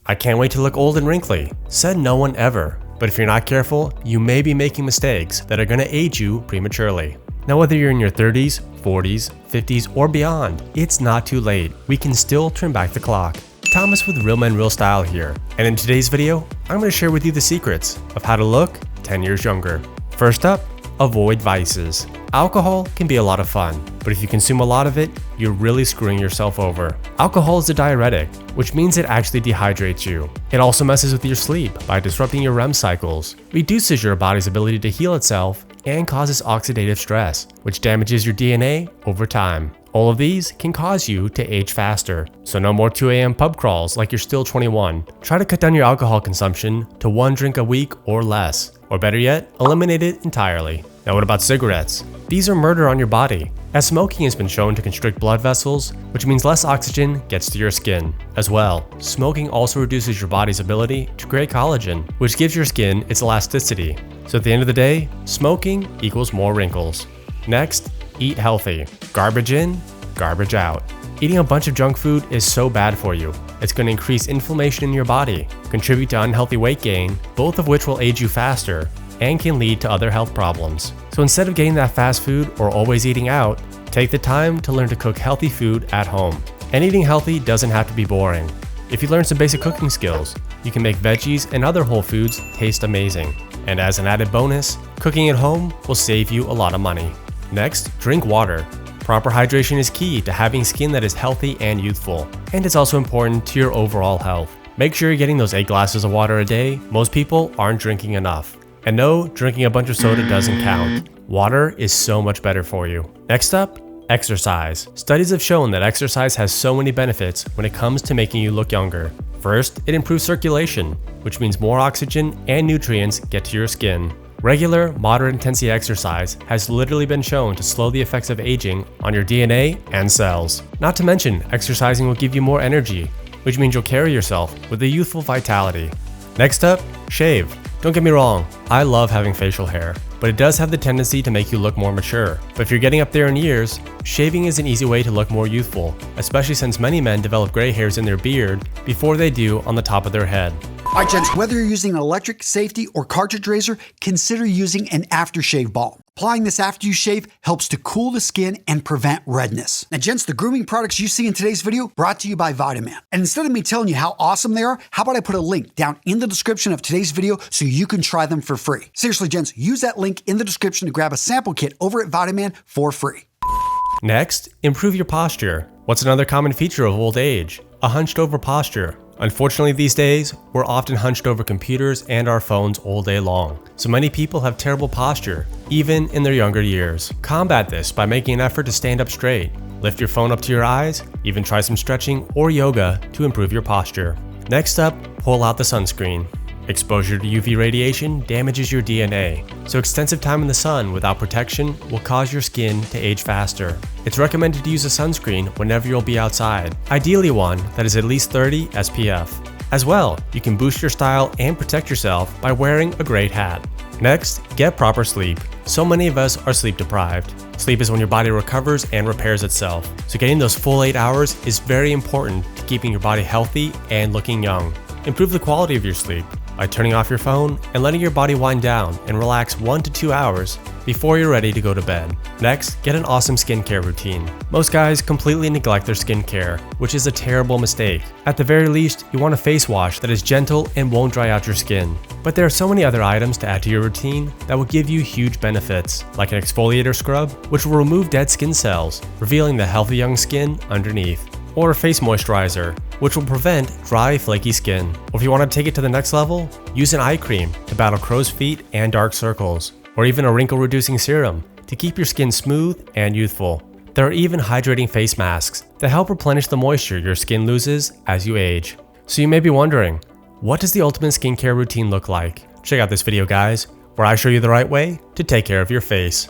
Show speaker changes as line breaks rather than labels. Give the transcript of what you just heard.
I can't wait to look old and wrinkly. Said no one ever. But if you're not careful, you may be making mistakes that are going to age you prematurely. Now, whether you're in your 30s, 40s, 50s, or beyond, it's not too late. We can still turn back the clock. Thomas with Real Men Real Style here, and in today's video, I'm going to share with you the secrets of how to look 10 years younger. First up, avoid vices. Alcohol can be a lot of fun, but if you consume a lot of it, you're really screwing yourself over. Alcohol is a diuretic, which means it actually dehydrates you. It also messes with your sleep by disrupting your REM cycles, reduces your body's ability to heal itself, and causes oxidative stress, which damages your DNA over time. All of these can cause you to age faster, so no more 2 a.m. pub crawls like you're still 21. Try to cut down your alcohol consumption to 1 drink a week or less, or better yet, eliminate it entirely. Now what about cigarettes? These are murder on your body, as smoking has been shown to constrict blood vessels, which means less oxygen gets to your skin. As well, smoking also reduces your body's ability to create collagen, which gives your skin its elasticity. So at the end of the day, smoking equals more wrinkles. Next, eat healthy. Garbage in, garbage out. Eating a bunch of junk food is so bad for you. It's going to increase inflammation in your body, contribute to unhealthy weight gain, both of which will age you faster, and can lead to other health problems. So instead of getting that fast food or always eating out, take the time to learn to cook healthy food at home. And eating healthy doesn't have to be boring. If you learn some basic cooking skills, you can make veggies and other whole foods taste amazing. And as an added bonus, cooking at home will save you a lot of money. Next, drink water. Proper hydration is key to having skin that is healthy and youthful, and it's also important to your overall health. Make sure you're getting those 8 glasses of water a day. Most people aren't drinking enough. And no, drinking a bunch of soda doesn't count. Water is so much better for you. Next up, exercise. Studies have shown that exercise has so many benefits when it comes to making you look younger. First, it improves circulation, which means more oxygen and nutrients get to your skin. Regular, moderate intensity exercise has literally been shown to slow the effects of aging on your DNA and cells. Not to mention, exercising will give you more energy, which means you'll carry yourself with a youthful vitality. Next up, shave. Don't get me wrong, I love having facial hair, but it does have the tendency to make you look more mature. But if you're getting up there in years, shaving is an easy way to look more youthful, especially since many men develop gray hairs in their beard before they do on the top of their head.
All right, gents, whether you're using an electric, safety, or cartridge razor, consider using an aftershave balm. Applying this after you shave helps to cool the skin and prevent redness. Now, gents, the grooming products you see in today's video brought to you by Vitaman. And instead of me telling you how awesome they are, how about I put a link down in the description of today's video so you can try them for free. Seriously, gents, use that link in the description to grab a sample kit over at Vitaman for free.
Next, improve your posture. What's another common feature of old age? A hunched over posture. Unfortunately, these days, we're often hunched over computers and our phones all day long. So many people have terrible posture, even in their younger years. Combat this by making an effort to stand up straight. Lift your phone up to your eyes, even try some stretching or yoga to improve your posture. Next up, pull out the sunscreen. Exposure to UV radiation damages your DNA, so extensive time in the sun without protection will cause your skin to age faster. It's recommended to use a sunscreen whenever you'll be outside, ideally one that is at least 30 SPF. As well, you can boost your style and protect yourself by wearing a great hat. Next, get proper sleep. So many of us are sleep deprived. Sleep is when your body recovers and repairs itself, so getting those full 8 hours is very important to keeping your body healthy and looking young. Improve the quality of your sleep by turning off your phone and letting your body wind down and relax 1 to 2 hours before you're ready to go to bed. Next, get an awesome skincare routine. Most guys completely neglect their skincare, which is a terrible mistake. At the very least, you want a face wash that is gentle and won't dry out your skin. But there are so many other items to add to your routine that will give you huge benefits, like an exfoliator scrub, which will remove dead skin cells, revealing the healthy young skin underneath. Or a face moisturizer, which will prevent dry, flaky skin. Or if you want to take it to the next level, use an eye cream to battle crow's feet and dark circles. Or even a wrinkle-reducing serum to keep your skin smooth and youthful. There are even hydrating face masks that help replenish the moisture your skin loses as you age. So you may be wondering, what does the ultimate skincare routine look like? Check out this video, guys, where I show you the right way to take care of your face.